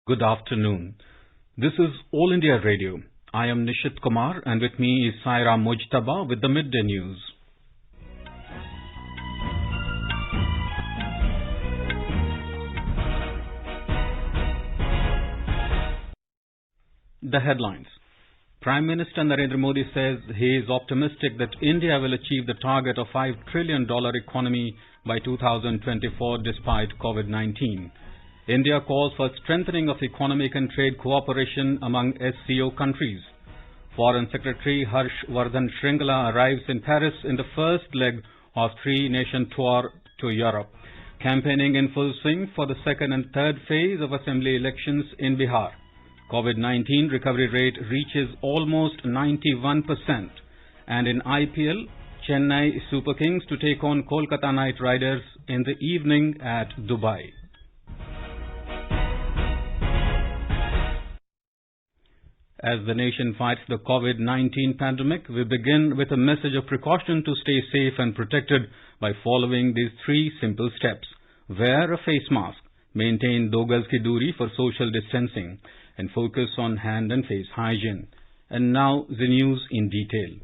Good afternoon. This is All India Radio. I am Nishit Kumar and with me is Saira Mujtaba with the Midday News. The headlines. Prime Minister Narendra Modi says he is optimistic that India will achieve the target of $5 trillion economy by 2024 despite COVID-19. India calls for strengthening of economic and trade cooperation among SCO countries. Foreign Secretary Harsh Vardhan Shringla arrives in Paris in the first leg of three-nation tour to Europe, campaigning in full swing for the second and third phase of assembly elections in Bihar. COVID-19 recovery rate reaches almost 91%. And in IPL, Chennai Super Kings to take on Kolkata Knight Riders in the evening at Dubai. As the nation fights the COVID-19 pandemic, we begin with a message of precaution to stay safe and protected by following these three simple steps. Wear a face mask, maintain 2 gaz ki duri for social distancing, and focus on hand and face hygiene. And now the news in detail.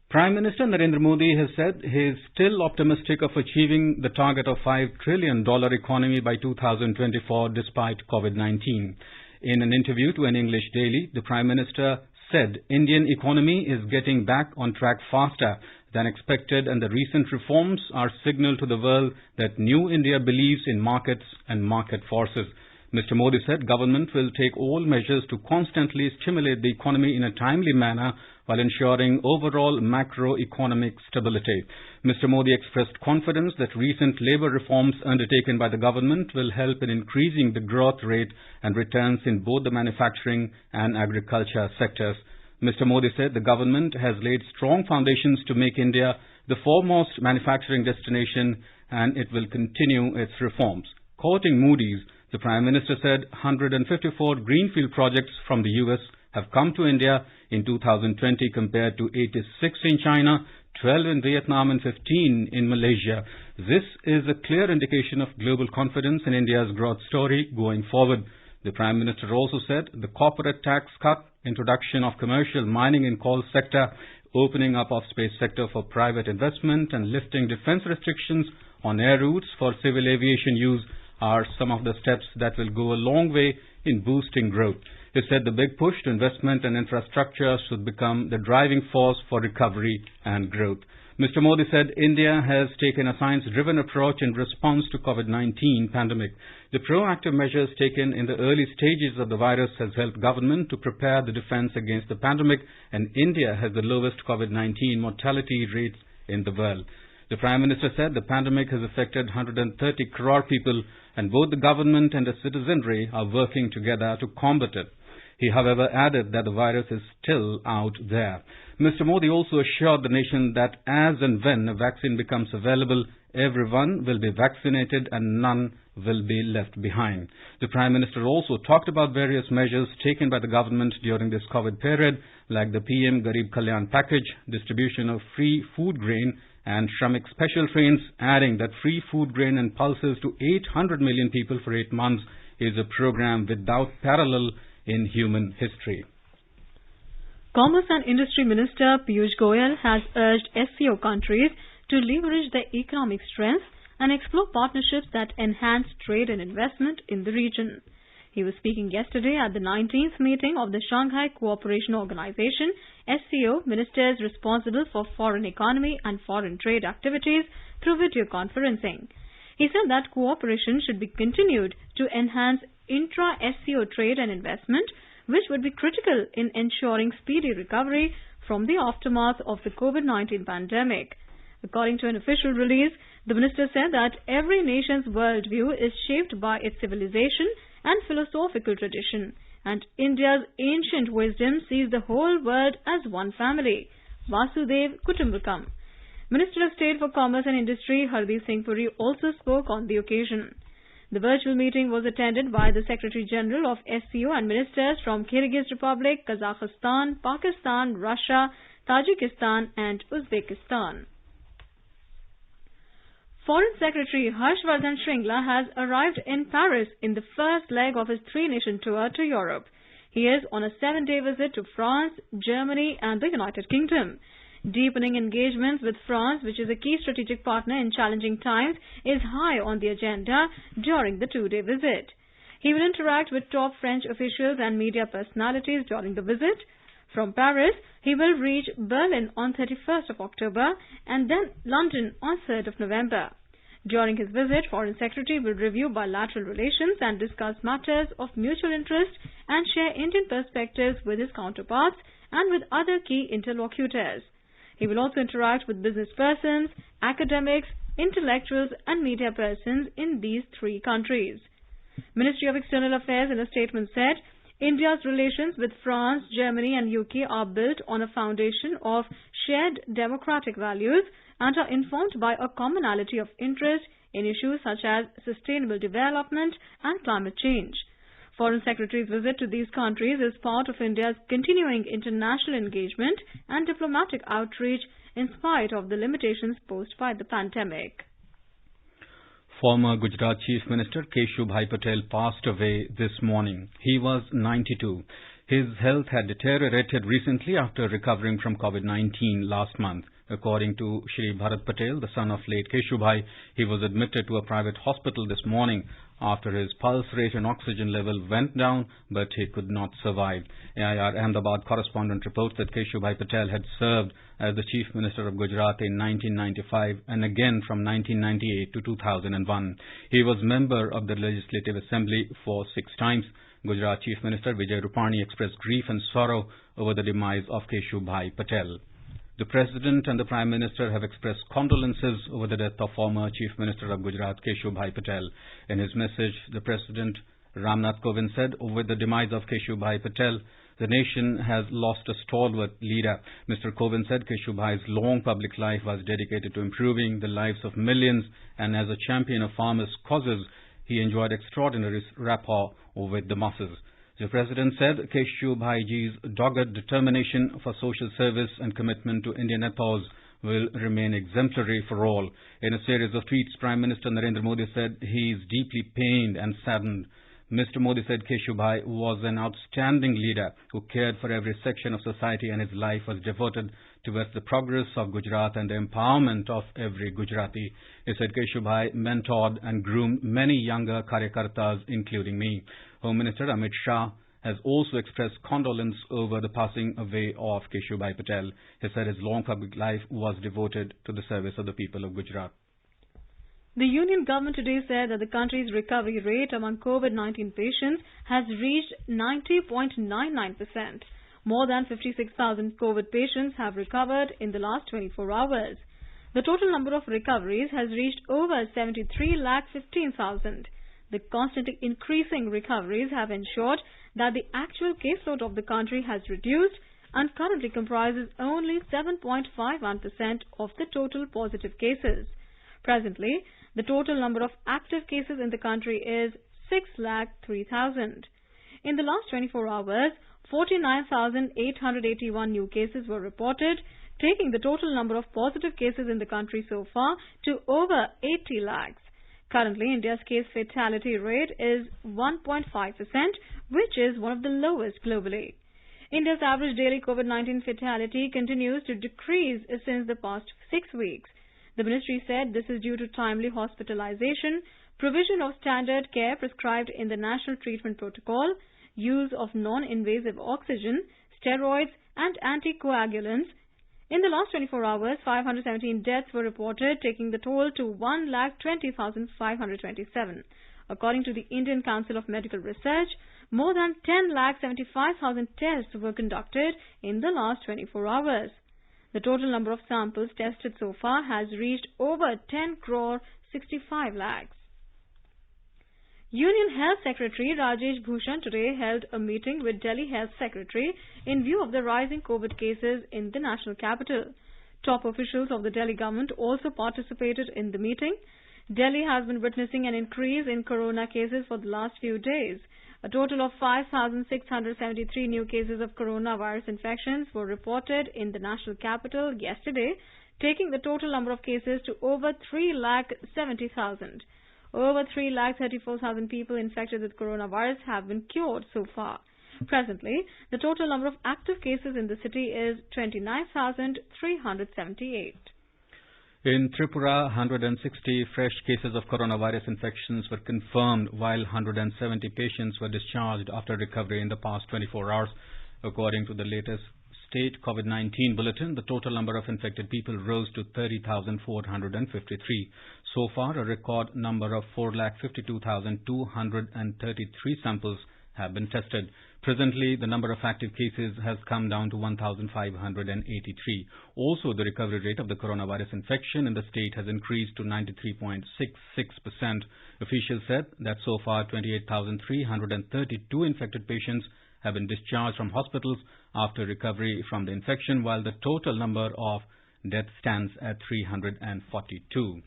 Prime Minister Narendra Modi has said he is still optimistic of achieving the target of $5 trillion economy by 2024 despite COVID-19. In an interview to an English daily, the Prime Minister said Indian economy is getting back on track faster than expected and the recent reforms are signal to the world that New India believes in markets and market forces. Mr. Modi said government will take all measures to constantly stimulate the economy in a timely manner while ensuring overall macroeconomic stability. Mr. Modi expressed confidence that recent labour reforms undertaken by the government will help in increasing the growth rate and returns in both the manufacturing and agriculture sectors. Mr. Modi said the government has laid strong foundations to make India the foremost manufacturing destination and it will continue its reforms. Quoting Moody's, the Prime Minister said 154 greenfield projects from the US have come to India in 2020 compared to 86 in China, 12 in Vietnam and 15 in Malaysia. This is a clear indication of global confidence in India's growth story going forward. The Prime Minister also said the corporate tax cut, introduction of commercial mining in coal sector, opening up of space sector for private investment and lifting defence restrictions on air routes for civil aviation use are some of the steps that will go a long way in boosting growth. He said the big push to investment and infrastructure should become the driving force for recovery and growth. Mr. Modi said India has taken a science-driven approach in response to COVID-19 pandemic. The proactive measures taken in the early stages of the virus has helped government to prepare the defense against the pandemic, and India has the lowest COVID-19 mortality rates in the world. The Prime Minister said the pandemic has affected 130 crore people and both the government and the citizenry are working together to combat it. He, however, added that the virus is still out there. Mr. Modi also assured the nation that as and when a vaccine becomes available, everyone will be vaccinated and none will be left behind. The Prime Minister also talked about various measures taken by the government during this COVID period, like the PM Garib Kalyan package, distribution of free food grain, and Shramik special trains, adding that free food grain and pulses to 800 million people for 8 months is a program without parallel in human history. Commerce and Industry Minister Piyush Goyal has urged SCO countries to leverage their economic strength and explore partnerships that enhance trade and investment in the region. He was speaking yesterday at the 19th meeting of the Shanghai Cooperation Organization, SCO, ministers responsible for foreign economy and foreign trade activities through video conferencing. He said that cooperation should be continued to enhance intra-SCO trade and investment, which would be critical in ensuring speedy recovery from the aftermath of the COVID-19 pandemic. According to an official release, the minister said that every nation's worldview is shaped by its civilization and philosophical tradition, and India's ancient wisdom sees the whole world as one family. Vasudev Kutumbakam. Minister of State for Commerce and Industry Hardeep Singh Puri also spoke on the occasion. The virtual meeting was attended by the Secretary General of SCO and ministers from Kyrgyz Republic, Kazakhstan, Pakistan, Russia, Tajikistan and Uzbekistan. Foreign Secretary Harshvardhan Shringla has arrived in Paris in the first leg of his three-nation tour to Europe. He is on a 7-day visit to France, Germany and the United Kingdom. Deepening engagements with France, which is a key strategic partner in challenging times, is high on the agenda during the 2-day visit. He will interact with top French officials and media personalities during the visit. From Paris, he will reach Berlin on 31st of October and then London on 3rd of November. During his visit, Foreign Secretary will review bilateral relations and discuss matters of mutual interest and share Indian perspectives with his counterparts and with other key interlocutors. He will also interact with business persons, academics, intellectuals and media persons in these three countries. Ministry of External Affairs in a statement said, India's relations with France, Germany and UK are built on a foundation of shared democratic values and are informed by a commonality of interest in issues such as sustainable development and climate change. Foreign Secretary's visit to these countries is part of India's continuing international engagement and diplomatic outreach in spite of the limitations posed by the pandemic. Former Gujarat Chief Minister Keshubhai Patel passed away this morning. He was 92. His health had deteriorated recently after recovering from COVID-19 last month. According to Shri Bharat Patel, the son of late Keshubhai, he was admitted to a private hospital this morning after his pulse rate and oxygen level went down, but he could not survive. AIR Ahmedabad correspondent reports that Keshubhai Patel had served as the Chief Minister of Gujarat in 1995 and again from 1998 to 2001. He was member of the Legislative Assembly for 6 times. Gujarat Chief Minister Vijay Rupani expressed grief and sorrow over the demise of Keshubhai Patel. The President and the Prime Minister have expressed condolences over the death of former Chief Minister of Gujarat, Keshubhai Patel. In his message, the President Ramnath Kovind said, over the demise of Keshubhai Patel, the nation has lost a stalwart leader. Mr. Kovind said Keshubhai's long public life was dedicated to improving the lives of millions, and as a champion of farmers' causes, he enjoyed extraordinary rapport with the masses. The President said Keshubhaiji's dogged determination for social service and commitment to Indian ethos will remain exemplary for all. In a series of tweets, Prime Minister Narendra Modi said he is deeply pained and saddened. Mr. Modi said Keshubhai was an outstanding leader who cared for every section of society, and his life was devoted towards the progress of Gujarat and the empowerment of every Gujarati. He said Keshubhai mentored and groomed many younger Karyakartas, including me. Home Minister Amit Shah has also expressed condolence over the passing away of Keshubhai Patel. He said his long public life was devoted to the service of the people of Gujarat. The Union Government today said that the country's recovery rate among COVID-19 patients has reached 90.99%. More than 56,000 COVID patients have recovered in the last 24 hours. The total number of recoveries has reached over 73,15,000. The constantly increasing recoveries have ensured that the actual caseload of the country has reduced and currently comprises only 7.51% of the total positive cases. Presently, the total number of active cases in the country is 6,03,000. In the last 24 hours, 49,881 new cases were reported, taking the total number of positive cases in the country so far to over 80 lakhs. Currently, India's case fatality rate is 1.5%, which is one of the lowest globally. India's average daily COVID-19 fatality continues to decrease since the past 6 weeks. The ministry said this is due to timely hospitalization, provision of standard care prescribed in the National Treatment Protocol, use of non-invasive oxygen, steroids and anticoagulants. In the last 24 hours, 517 deaths were reported, taking the toll to 1,20,527. According to the Indian Council of Medical Research, more than 10,75,000 tests were conducted in the last 24 hours. The total number of samples tested so far has reached over 10 crore 65 lakhs. Union Health Secretary Rajesh Bhushan today held a meeting with Delhi Health Secretary in view of the rising COVID cases in the national capital. Top officials of the Delhi government also participated in the meeting. Delhi has been witnessing an increase in corona cases for the last few days. A total of 5,673 new cases of coronavirus infections were reported in the national capital yesterday, taking the total number of cases to over 3,70,000. Over 3,34,000 people infected with coronavirus have been cured so far. Presently, the total number of active cases in the city is 29,378. In Tripura, 160 fresh cases of coronavirus infections were confirmed, while 170 patients were discharged after recovery in the past 24 hours. According to the latest state COVID-19 bulletin, the total number of infected people rose to 30,453. So far, a record number of 4,52,233 samples have been tested. Presently, the number of active cases has come down to 1,583. Also, the recovery rate of the coronavirus infection in the state has increased to 93.66%. Officials said that so far 28,332 infected patients have been discharged from hospitals after recovery from the infection, while the total number of deaths stands at 342.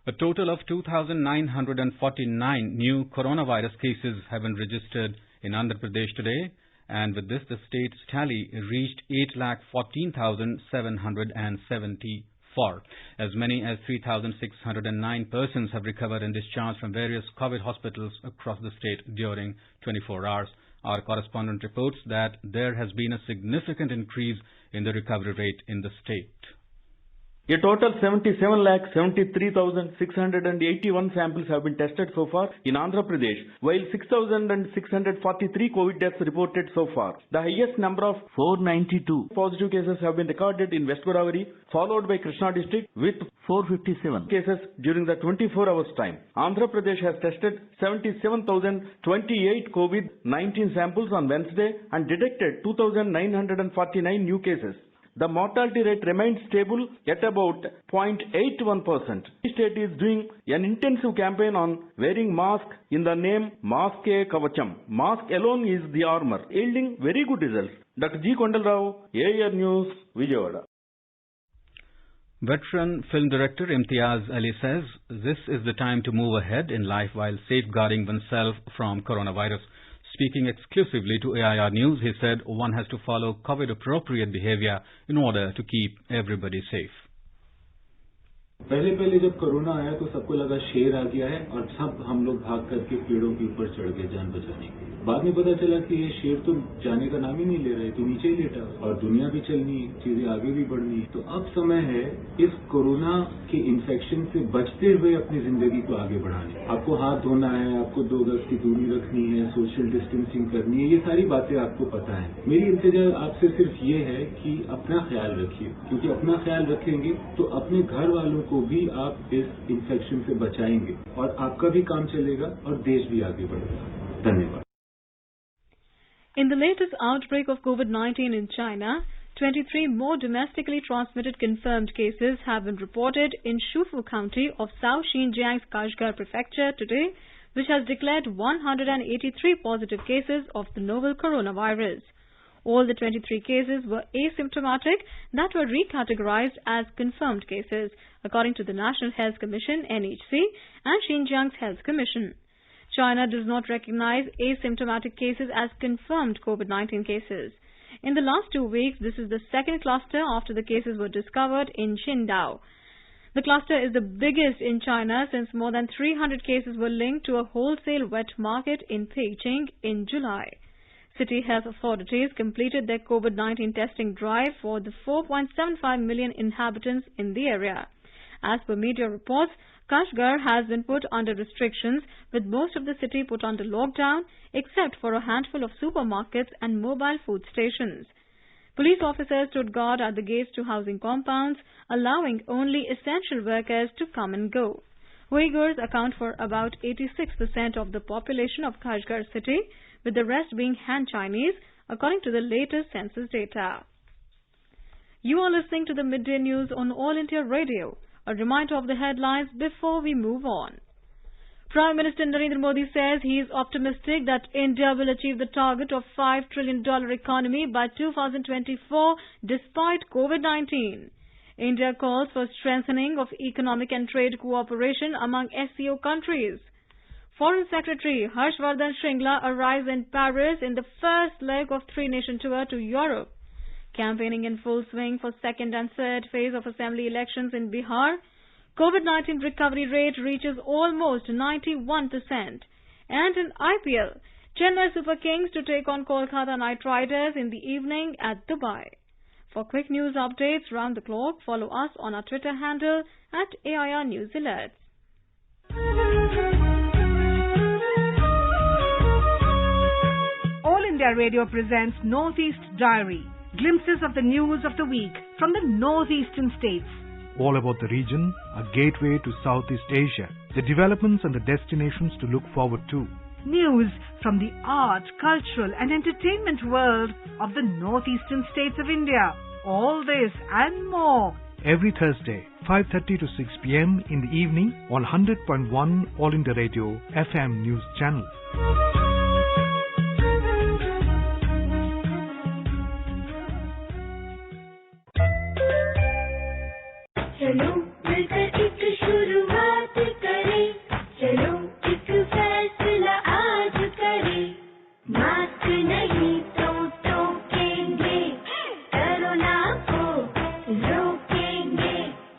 A total of 2,949 new coronavirus cases have been registered in Andhra Pradesh today, and with this the state's tally reached 8,14,774. As many as 3,609 persons have recovered and discharged from various COVID hospitals across the state during 24 hours. Our correspondent reports that there has been a significant increase in the recovery rate in the state. A total 77,73,681 samples have been tested so far in Andhra Pradesh, while 6,643 COVID deaths reported so far. The highest number of 492 positive cases have been recorded in West Godavari, followed by Krishna district with 457 cases during the 24 hours time. Andhra Pradesh has tested 77,028 COVID-19 samples on Wednesday and detected 2,949 new cases. The mortality rate remains stable at about 0.81%. The state is doing an intensive campaign on wearing mask in the name Mask E Kavacham. Mask alone is the armor, yielding very good results. Dr. G. Kondalrao, AIR News, Vijayawada. Veteran film director Imtiaz Ali says this is the time to move ahead in life while safeguarding oneself from coronavirus. Speaking exclusively to AIR News, he said one has to follow COVID-appropriate behavior in order to keep everybody safe. पहले जब corona आया तो सबको लगा शेर आ गया है और सब हम लोग भाग करके पेड़ों के ऊपर चढ़ गए जान बचाने के लिए। बाद में पता चला कि ये शेर तो जाने का नाम ही नहीं ले रहे, तो नीचे ही लेटा और दुनिया भी चलनी है, चीजें आगे भी बढ़नी है। तो अब समय है इस कोरोना के इन्फेक्शन से बचते हुए अपनी जिंदगी को आगे बढ़ाने। आपको हाथ धोना है, आपको 2 गज की दूरी रखनी है, सोशल डिस्टेंसिंग करनी है, ये सारी बातें आपको पता है। मेरी इल्तिजा आपसे सिर्फ ये है कि अपना ख्याल रखिए, क्योंकि अपना ख्याल रखेंगे तो अपने घर वालों को भी आप इस इन्फेक्शन से बचाएंगे और आपका भी काम चलेगा और देश भी आगे बढ़ेगा। धन्यवाद। In the latest outbreak of COVID-19 in China, 23 more domestically transmitted confirmed cases have been reported in Shufu County of South Xinjiang's Kashgar Prefecture today, which has declared 183 positive cases of the novel coronavirus. All the 23 cases were asymptomatic that were recategorized as confirmed cases, according to the National Health Commission (NHC) and Xinjiang's Health Commission. China does not recognize asymptomatic cases as confirmed COVID-19 cases. In the last 2 weeks, this is the second cluster after the cases were discovered in Qingdao. The cluster is the biggest in China since more than 300 cases were linked to a wholesale wet market in Beijing in July. City health authorities completed their COVID-19 testing drive for the 4.75 million inhabitants in the area. As per media reports, Kashgar has been put under restrictions, with most of the city put under lockdown except for a handful of supermarkets and mobile food stations. Police officers stood guard at the gates to housing compounds, allowing only essential workers to come and go. Uyghurs account for about 86% of the population of Kashgar city, with the rest being Han Chinese, according to the latest census data. You are listening to the Midday News on All India Radio. A reminder of the headlines before we move on. Prime Minister Narendra Modi says he is optimistic that India will achieve the target of $5 trillion economy by 2024 despite COVID-19. India calls for strengthening of economic and trade cooperation among SCO countries. Foreign Secretary Harshvardhan Shringla arrives in Paris in the first leg of 3-nation tour to Europe. Campaigning in full swing for second and third phase of assembly elections in Bihar. COVID-19 recovery rate reaches almost 91%. And in IPL, Chennai Super Kings to take on Kolkata Knight Riders in the evening at Dubai. For quick news updates round the clock, follow us on our Twitter handle @AIR News Alerts. All India Radio presents Northeast Diary. Glimpses of the news of the week from the northeastern states. All about the region, a gateway to Southeast Asia, the developments and the destinations to look forward to. News from the art, cultural and entertainment world of the northeastern states of India. All this and more. Every Thursday, 5:30 to 6 p.m. in the evening on 100.1 All India Radio FM News Channel. चलो मिलकर एक शुरुआत करें, चलो एक फैसला आज करें, मास्क नहीं तो टोकेंगे, कोरोना को रोकेंगे,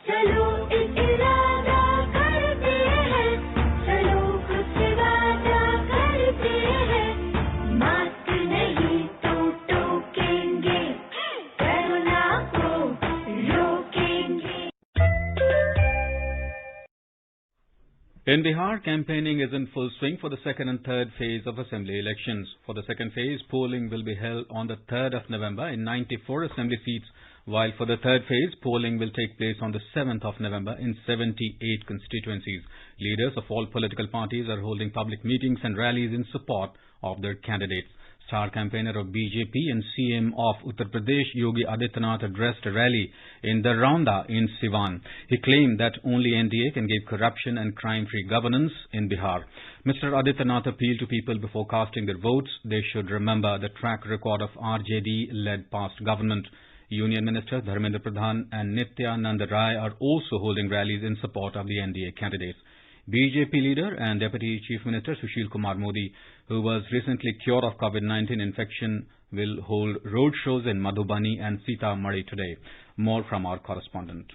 चलो एक इरादा करते हैं, चलो कुछ वादा करते हैं, मास्क नहीं तो टोकेंगे, कोरोना को रोकेंगे. In Bihar, campaigning is in full swing for the second and third phase of assembly elections. For the second phase, polling will be held on the 3rd of November in 94 assembly seats, while for the third phase, polling will take place on the 7th of November in 78 constituencies. Leaders of all political parties are holding public meetings and rallies in support of their candidates. Star campaigner of BJP and CM of Uttar Pradesh, Yogi Adityanath, addressed a rally in the Raunda in Siwan. He claimed that only NDA can give corruption and crime-free governance in Bihar. Mr. Adityanath appealed to people before casting their votes. They should remember the track record of RJD-led past government. Union Ministers Dharmendra Pradhan and Nityanand Rai are also holding rallies in support of the NDA candidates. BJP leader and Deputy Chief Minister Sushil Kumar Modi, who was recently cured of COVID-19 infection, will hold road shows in Madhubani and Sitamarhi today. More from our correspondent.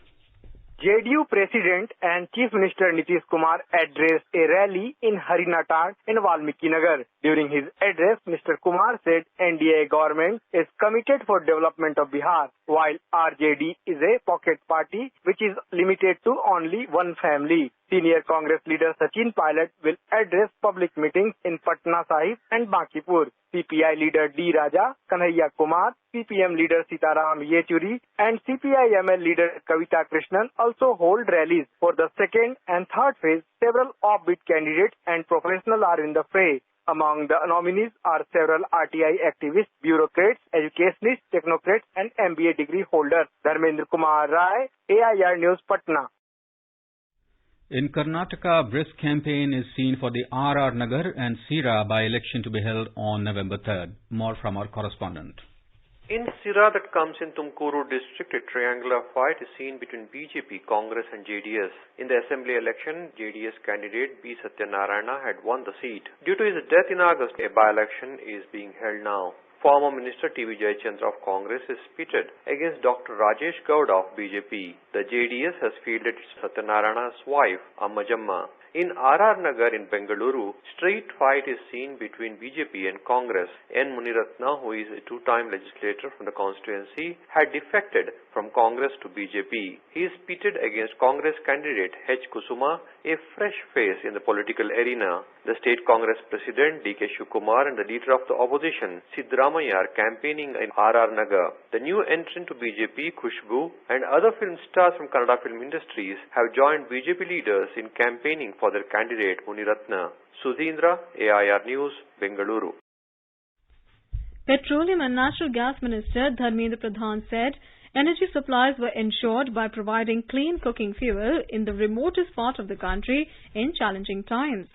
JDU President and Chief Minister Nitish Kumar addressed a rally in Harinatad in Valmiki Nagar. During his address, Mr. Kumar said NDA government is committed for development of Bihar, while RJD is a pocket party which is limited to only one family. Senior Congress leader Sachin Pilot will address public meetings in Patna Sahib and Bankipur. CPI leader D. Raja, Kanhaiya Kumar, CPM leader Sitaram Yechuri and CPI-ML leader Kavita Krishnan also hold rallies. For the second and third phase, several offbeat candidates and professionals are in the fray. Among the nominees are several RTI activists, bureaucrats, educationists, technocrats and MBA degree holders. Dharmendra Kumar Rai, AIR News, Patna. In Karnataka, a brisk campaign is seen for the RR Nagar and Sira by-election to be held on November 3rd. More from our correspondent. In Sira, that comes in Tumkuru district, a triangular fight is seen between BJP, Congress and JDS. In the assembly election, JDS candidate B. Satyanarayana had won the seat. Due to his death in August, a by-election is being held now. Former Minister T.V. Jayachandra of Congress is pitted against Dr. Rajesh Gowda of BJP. The JDS has fielded Satyanarayana's wife, Ammajamma. In RR Nagar in Bengaluru, straight fight is seen between BJP and Congress. N. Muniratna, who is a two-time legislator from the constituency, had defected from Congress to BJP. He is pitted against Congress candidate H. Kusuma, a fresh face in the political arena. The state Congress president D. Keshubhai and the leader of the opposition Siddaramaiah are campaigning in RR Nagar. The new entrant to BJP, Keshubhai, and other film stars from Kannada film industries have joined BJP leaders in campaigning for their candidate Muniratna. Sudhindra, AIR News, Bengaluru. Petroleum and Natural Gas Minister Dharmendra Pradhan said energy supplies were ensured by providing clean cooking fuel in the remotest part of the country in challenging times.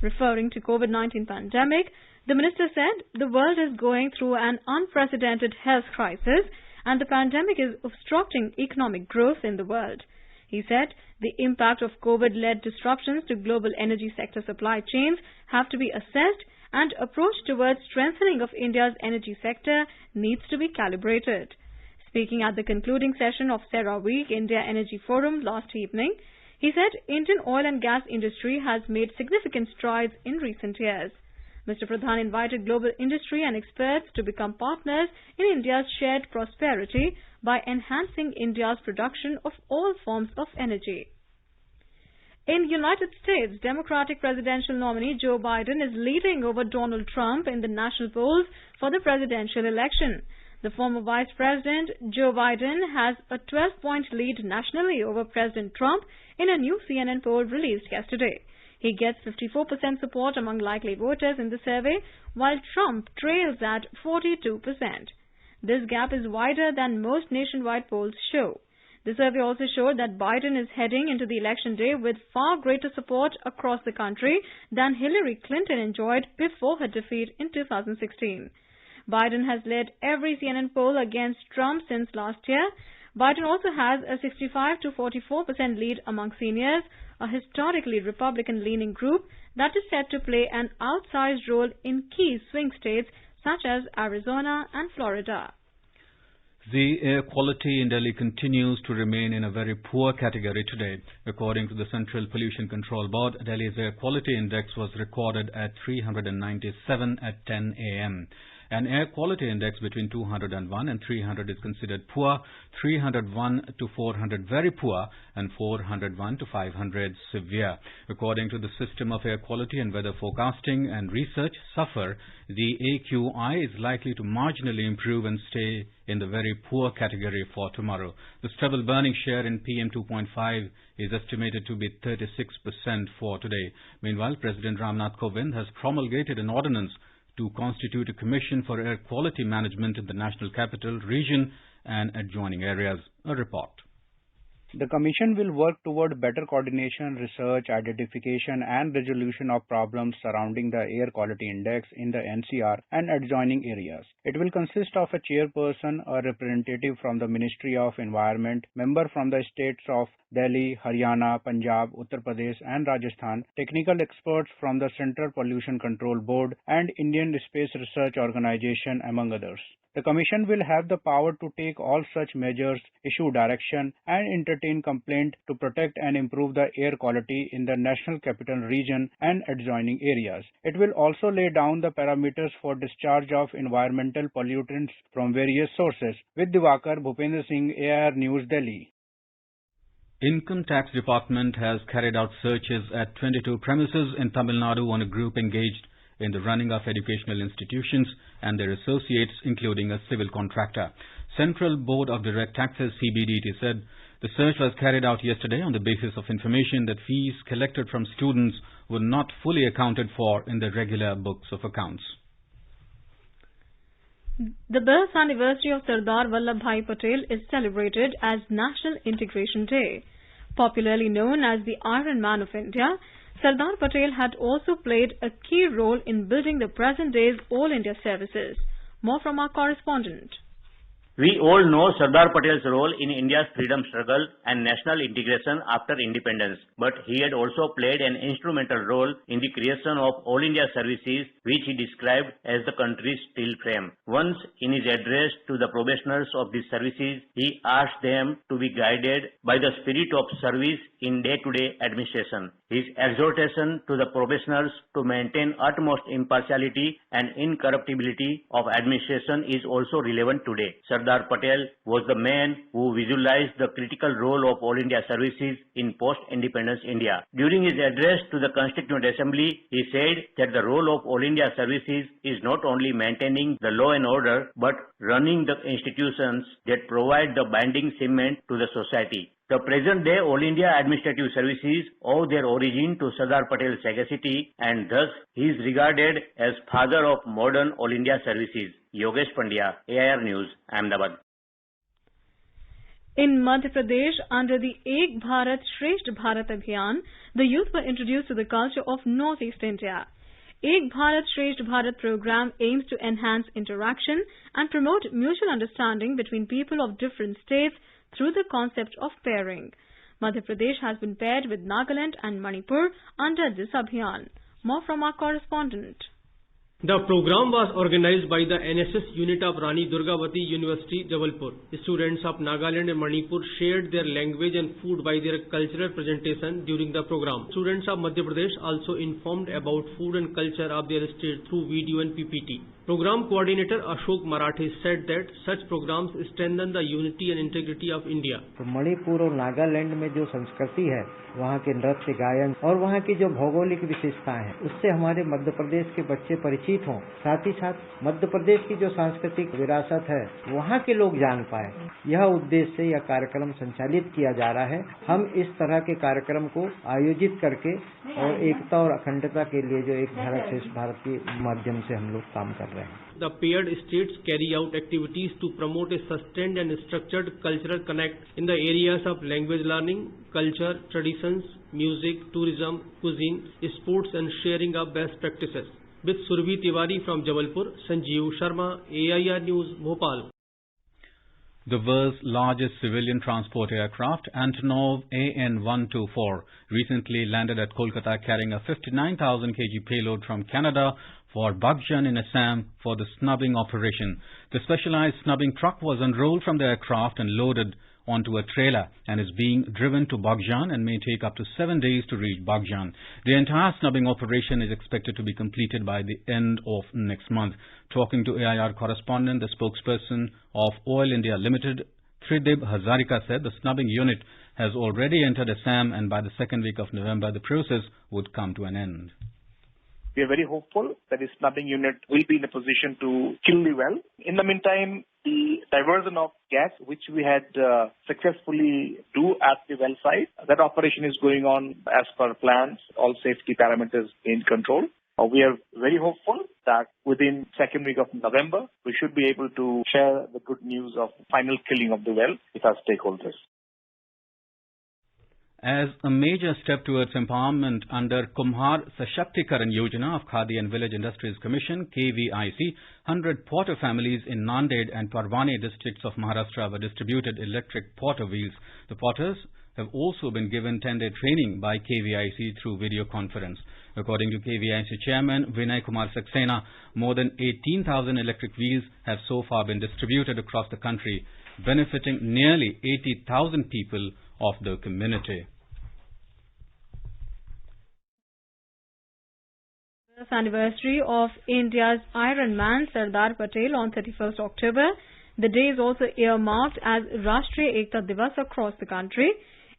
Referring to COVID-19 pandemic, the minister said the world is going through an unprecedented health crisis and the pandemic is obstructing economic growth in the world. He said the impact of COVID-led disruptions to global energy sector supply chains have to be assessed and approach towards strengthening of India's energy sector needs to be calibrated. Speaking at the concluding session of CERAWeek India Energy Forum last evening, he said Indian oil and gas industry has made significant strides in recent years. Mr. Pradhan invited global industry and experts to become partners in India's shared prosperity by enhancing India's production of all forms of energy. In United States, Democratic presidential nominee Joe Biden is leading over Donald Trump in the national polls for the presidential election. The former Vice President, Joe Biden, has a 12-point lead nationally over President Trump in a new CNN poll released yesterday. He gets 54% support among likely voters in the survey, while Trump trails at 42%. This gap is wider than most nationwide polls show. The survey also showed that Biden is heading into the election day with far greater support across the country than Hillary Clinton enjoyed before her defeat in 2016. Biden has led every CNN poll against Trump since last year. Biden also has a 65 to 44% lead among seniors, a historically Republican-leaning group that is set to play an outsized role in key swing states such as Arizona and Florida. The air quality in Delhi continues to remain in a very poor category today. According to the Central Pollution Control Board, Delhi's air quality index was recorded at 397 at 10 a.m. An air quality index between 201 and 300 is considered poor, 301 to 400 very poor, and 401 to 500 severe. According to the System of Air Quality and Weather Forecasting and Research, SUFFER, the AQI is likely to marginally improve and stay in the very poor category for tomorrow. The stubble burning share in PM 2.5 is estimated to be 36% for today. Meanwhile, President Ramnath Kovind has promulgated an ordinance to constitute a commission for air quality management in the national capital region and adjoining areas. A report. The Commission will work toward better coordination, research, identification and resolution of problems surrounding the air quality index in the NCR and adjoining areas. It will consist of a chairperson, a representative from the Ministry of Environment, member from the states of Delhi, Haryana, Punjab, Uttar Pradesh and Rajasthan, technical experts from the Central Pollution Control Board and Indian Space Research Organization, among others. The Commission will have the power to take all such measures, issue direction and entertain complaint to protect and improve the air quality in the National Capital Region and adjoining areas. It will also lay down the parameters for discharge of environmental pollutants from various sources. With Diwakar, Bhupendra Singh, AIR News, Delhi. Income Tax Department has carried out searches at 22 premises in Tamil Nadu on a group engaged in the running of educational institutions and their associates, including a civil contractor. Central Board of Direct Taxes CBDT said the search was carried out yesterday on the basis of information that fees collected from students were not fully accounted for in the regular books of accounts. The birth anniversary of Sardar Vallabhbhai Patel is celebrated as National Integration Day. Popularly known as the Iron Man of India, Sardar Patel had also played a key role in building the present day's All India services. More from our correspondent. We all know Sardar Patel's role in India's freedom struggle and national integration after independence, but he had also played an instrumental role in the creation of All India services, which he described as the country's steel frame. Once, in his address to the probationers of these services, he asked them to be guided by the spirit of service in day-to-day administration. His exhortation to the probationers to maintain utmost impartiality and incorruptibility of administration is also relevant today. Sardar Patel was the man who visualized the critical role of All India services in post-independence India. During his address to the Constituent Assembly, he said that the role of All India services is not only maintaining the law and order, but running the institutions that provide the binding cement to the society. The present-day All India Administrative Services owe their origin to Sardar Patel's sagacity, and thus he is regarded as father of modern All India Services. Yogesh Pandya, AIR News, Ahmedabad. In Madhya Pradesh, under the Ek Bharat Shresth Bharat Abhiyan, the youth were introduced to the culture of Northeast India. Ek Bharat Shresth Bharat program aims to enhance interaction and promote mutual understanding between people of different states through the concept of pairing. Madhya Pradesh has been paired with Nagaland and Manipur under this Abhiyan. More from our correspondent. The program was organized by the NSS unit of Rani Durgavati University, Jabalpur. Students of Nagaland and Manipur shared their language and food by their cultural presentation during the program. Students of Madhya Pradesh also informed about food and culture of their state through video and PPT. Program coordinator Ashok Marathe said that such programs strengthen the unity and integrity of India. तो मणिपुर और नागालैंड में जो संस्कृति है, वहाँ के नृत्य गायन और वहाँ की जो भौगोलिक विशेषताएं हैं, उससे हमारे मध्य प्रदेश के बच्चे परिचित हों। साथ ही साथ मध्य प्रदेश की जो सांस्कृतिक विरासत है, वहाँ के लोग जान पाए। यह उद्देश्य से यह कार्यक्रम संचालित किया जा रहा है। हम इस तरह के कार्यक्रम को आयोजित करके और एकता और अखंडता के लिए जो एक भारत श्रेष्ठ भारत के माध्यम से हम लोग काम कर रहे हैं। The paired states carry out activities to promote a sustained and structured cultural connect in the areas of language learning, culture, traditions, music, tourism, cuisine, sports and sharing of best practices. With Surabhi Tiwari from Jabalpur, Sanjeev Sharma, AIR News, Bhopal. The world's largest civilian transport aircraft, Antonov AN-124, recently landed at Kolkata carrying a 59,000 kg payload from Canada for Baghjan in Assam for the snubbing operation. The specialized snubbing truck was unrolled from the aircraft and loaded onto a trailer and is being driven to Baghjan and may take up to 7 days to reach Baghjan. The entire snubbing operation is expected to be completed by the end of next month. Talking to AIR correspondent, the spokesperson of Oil India Limited, Tridib Hazarika, said the snubbing unit has already entered Assam and by the second week of November the process would come to an end. We are very hopeful that the snubbing unit will be in a position to kill the well. In the meantime, the diversion of gas, which we had successfully do at the well site, that operation is going on as per plans, all safety parameters in control. We are very hopeful that within second week of November, we should be able to share the good news of final killing of the well with our stakeholders. As a major step towards empowerment under Kumhar Sashaktikaran Yojana of Khadi and Village Industries Commission, KVIC, 100 potter families in Nanded and Parvani districts of Maharashtra were distributed electric potter wheels. The potters have also been given 10-day training by KVIC through video conference. According to KVIC chairman Vinay Kumar Saxena, more than 18,000 electric wheels have so far been distributed across the country, benefiting nearly 80,000 people of the community. The anniversary of India's Iron Man Sardar Patel on 31st October. The day is also earmarked as Rashtriya Ekta Divas across the country.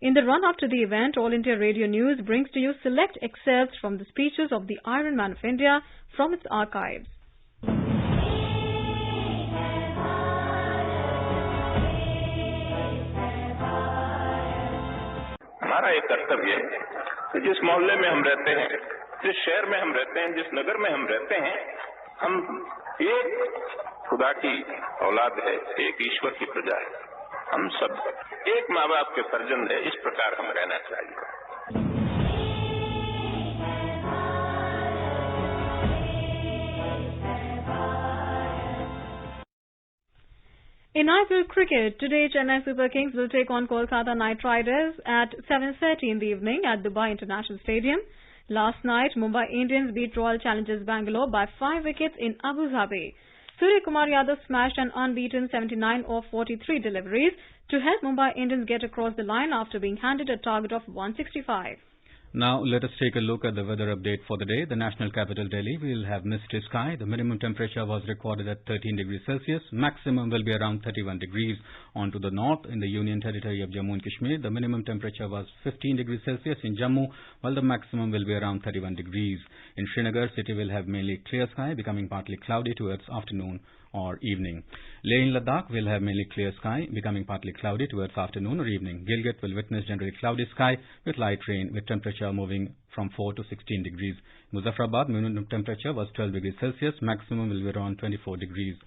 In the run-up to the event, All India Radio News brings to you select excerpts from the speeches of the Iron Man of India from its archives. हमारा एक कर्तव्य है कि जिस मोहल्ले में हम रहते हैं, जिस शहर में हम रहते हैं, जिस नगर में हम रहते हैं, हम एक खुदा की औलाद है, एक ईश्वर की प्रजा है। हम सब एक माँ बाप के फर्जंद है, इस प्रकार हम रहना चाहिए। In IPL cricket, today Chennai Super Kings will take on Kolkata Knight Riders at 7:30 in the evening at Dubai International Stadium. Last night, Mumbai Indians beat Royal Challengers Bangalore by 5 wickets in Abu Dhabi. Surya Kumar Yadav smashed an unbeaten 79 of 43 deliveries to help Mumbai Indians get across the line after being handed a target of 165. Now let us take a look at the weather update for the day. The national capital Delhi will have misty sky. The minimum temperature was recorded at 13 degrees Celsius. Maximum will be around 31 degrees. On to the north, in the Union Territory of Jammu and Kashmir, the minimum temperature was 15 degrees Celsius in Jammu, while the maximum will be around 31 degrees. In Srinagar, city will have mainly clear sky, becoming partly cloudy towards afternoon or evening. Leh in Ladakh will have mainly clear sky, becoming partly cloudy towards afternoon or evening. Gilgit will witness generally cloudy sky with light rain, with temperature moving from 4 to 16 degrees. Muzaffarabad, minimum temperature was 12 degrees Celsius, maximum will be around 24 degrees.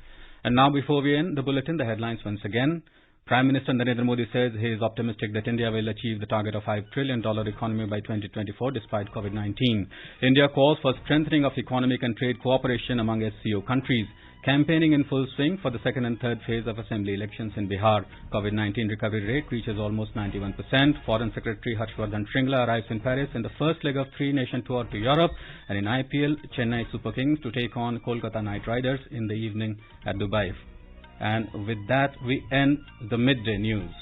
And now before we end the bulletin, the headlines once again. Prime Minister Narendra Modi says he is optimistic that India will achieve the target of $5 trillion economy by 2024 despite COVID-19. India calls for strengthening of economic and trade cooperation among SCO countries. Campaigning in full swing for the second and third phase of assembly elections in Bihar. COVID-19 recovery rate reaches almost 91%. Foreign Secretary Harshvardhan Shringla arrives in Paris in the first leg of three-nation tour to Europe. And in IPL, Chennai Super Kings to take on Kolkata Knight Riders in the evening at Dubai. And with that, we end the midday news.